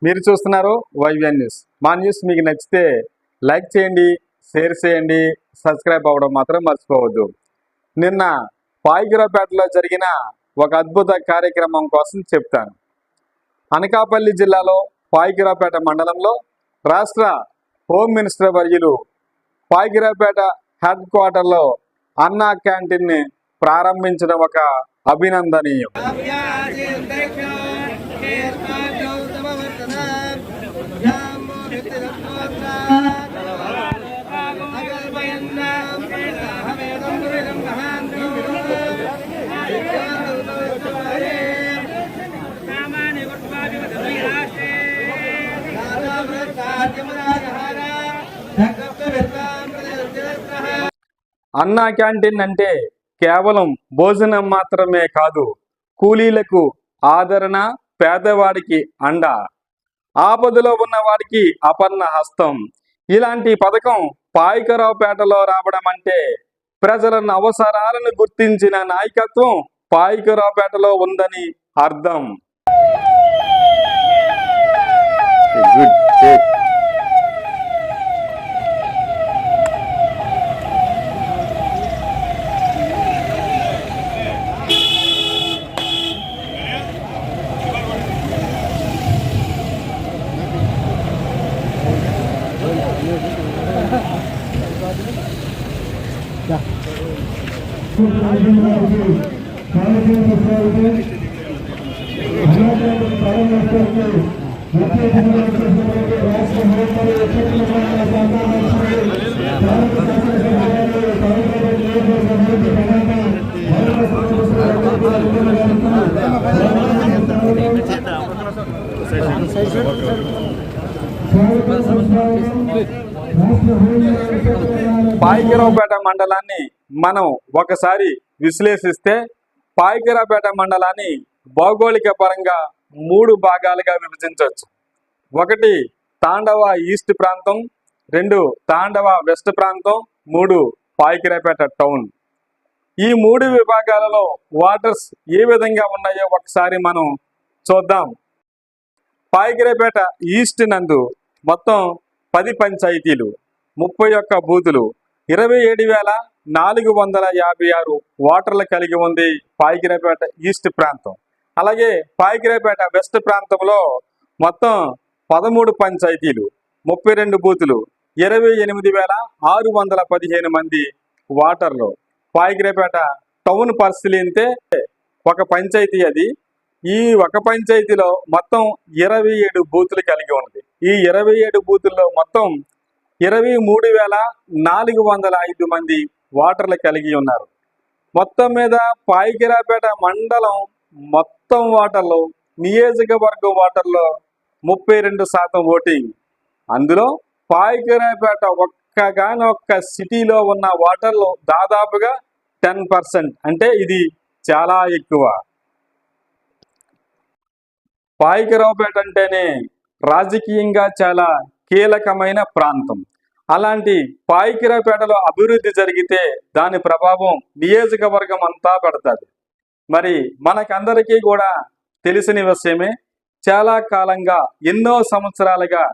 మీరు చూస్తున్నారు YVN news. మా న్యూస్ మీకు నచ్చితే లైక్ చేయండి, షేర్ చేయండి, సబ్స్క్రైబ్ అవ్వడం మాత్రం మర్చిపోవద్దు. నిన్న పాయికిరావుపేటలో జరిగిన ఒక అద్భుత కార్యక్రమం కోసం చెప్తాను. అనకాపల్లి జిల్లాలో పాయికిరావుపేట మండలంలో రాష్ట్ర హోమ్ మినిస్టర్ వర్యులు పాయికిరావుపేట హెడ్ క్వార్టర్లో అన్నా క్యాంటీన్ని ప్రారంభించడం ఒక అభినందనీయం. అన్నా క్యాంటీన్ అంటే కేవలం భోజనం మాత్రమే కాదు, కూలీలకు ఆదరణ, పేదవాడికి అండ, ఆపదలో ఉన్న వాడికి అపన్న హస్తం. ఇలాంటి పథకం పాయికిరావుపేటలో రావడం అంటే ప్రజల అవసరాలను గుర్తించిన నాయకత్వం పాయికిరావుపేటలో ఉందని అర్థం. పాయికిరావుపేట మండలాన్ని మనం ఒకసారి విశ్లేషిస్తే పాయికిరావుపేట మండలాన్ని భౌగోళిక పరంగా 3 భాగాలుగా విభజించవచ్చు. 1 తాండవ ఈస్ట్ ప్రాంతం, 2 తాండవ వెస్ట్ ప్రాంతం, 3 పాయికిరావుపేట టౌన్. ఈ 3 విభాగాలలో వాటర్స్ ఏ విధంగా ఉన్నాయో ఒకసారి మనం చూద్దాం. పాయికిరావుపేట ఈస్ట్ నందు మొత్తం 10 పంచాయతీలు, 31 బూతులు, 27,456 వాటర్లు కలిగి ఉంది పాయికిరావుపేట ఈస్ట్ ప్రాంతం. అలాగే పాయికిరావుపేట వెస్ట్ ప్రాంతంలో మొత్తం 13 పంచాయతీలు, 32 బూతులు, 28,615 మంది వాటర్లు. పాయికిరావుపేట టౌన్ పరిశీలిస్తే ఒక పంచాయతీ అది. ఈ ఒక పంచాయతీలో మొత్తం 27 బూతులు కలిగి ఉంది. ఈ 27 బూతుల్లో మొత్తం 23,405 మంది వాటర్లు కలిగి ఉన్నారు. మొత్తం మీద పాయికిరావుపేట మండలం మొత్తం వాటర్లో, నియోజకవర్గం వాటర్లో 32% ఓటింగ్. అందులో పాయికిరావుపేట ఒక్క సిటీలో ఉన్న వాటర్లో దాదాపుగా 10%, అంటే ఇది చాలా ఎక్కువ. పాయికిరావుపేట అంటేనే రాజకీయంగా చాలా కీలకమైన ప్రాంతం. అలాంటి పాయికిరావుపేటలో అభివృద్ధి జరిగితే దాని ప్రభావం నియోజకవర్గం అంతా పడుతుంది. మరి మనకందరికీ కూడా తెలిసిన విషయమే, చాలా కాలంగా ఎన్నో సంవత్సరాలుగా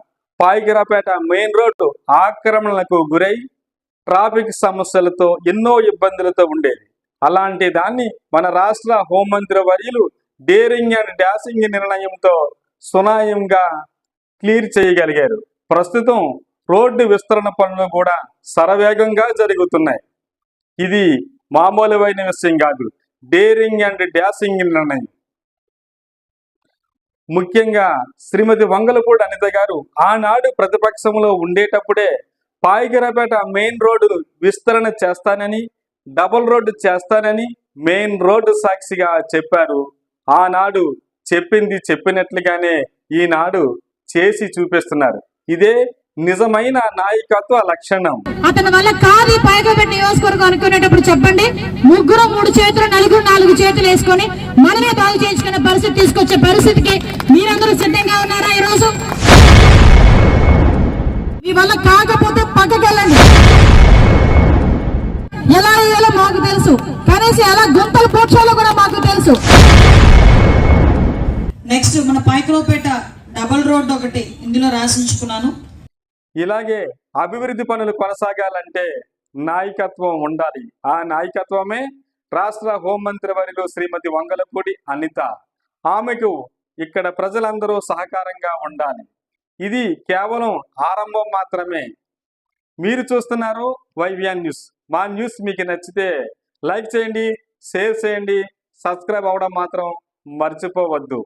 పాయికిరావుపేట మెయిన్ రోడ్డు ఆక్రమణలకు గురై ట్రాఫిక్ సమస్యలతో ఎన్నో ఇబ్బందులతో ఉండేది. అలాంటి దాన్ని మన రాష్ట్ర హోంమంత్రి వర్యులు డేరింగ్ అండ్ డాషింగ్ నిర్ణయంతో సునాయంగా క్లియర్ చేయగలిగారు. ప్రస్తుతం రోడ్డు విస్తరణ పనులు కూడా శరవేగంగా జరుగుతున్నాయి. ఇది మామూలువైన విషయం కాదు, డేరింగ్ అండ్ డాషింగ్ నిర్ణయం. ముఖ్యంగా శ్రీమతి వంగలపూడి అనిత గారు ఆనాడు ప్రతిపక్షంలో ఉండేటప్పుడే పాయికిరావుపేట మెయిన్ రోడ్డు విస్తరణ చేస్తానని, డబుల్ రోడ్డు చేస్తానని మెయిన్ రోడ్డు సాక్షిగా చెప్పారు. ఆనాడు చెప్పింది చెప్పినట్లుగానే ఈనాడు చేసి చూపిస్తున్నారు. ఇదే నిజమైన నాయకత్వ లక్షణం. అతని వల్ల కాదు పాయికిరావుపేట నియోజకవర్గం అనుకునేటప్పుడు చెప్పండి, 3 చేతులు, 4 చేతులు వేసుకొని మనమే బాగు చేయించుకునే పరిస్థితి తీసుకొచ్చే పరిస్థితికి మీరందరూ సిద్ధంగా ఉన్నారా? ఈరోజు మీ వల్ల కాకపోతే పక్కకెళ్ళండి. ఎలా వేయాలో మాకు తెలుసు, కనీసం ఎలా గుంతలు పూడ్చాలో కూడా మాకు తెలుసు. నెక్స్ట్ మన పాయికిరావుపేట డబల్ రోడ్ ఒకటి ఇందులో రాసించుకున్నాను. ఇలాగే అభివృద్ధి పనులు కొనసాగాలంటే నాయకత్వం ఉండాలి. ఆ నాయకత్వమే రాష్ట్ర హోంమంత్రి వర్యులు శ్రీమతి వంగలపూడి అనిత. ఆమెకు ఇక్కడ ప్రజలందరూ సహకారంగా ఉండాలి. ఇది కేవలం ఆరంభం మాత్రమే. మీరు చూస్తున్నారు వైవిఎన్ న్యూస్. మా న్యూస్ మీకు నచ్చితే లైక్ చేయండి, షేర్ చేయండి, సబ్స్క్రైబ్ అవ్వడం మాత్రం మర్చిపోవద్దు.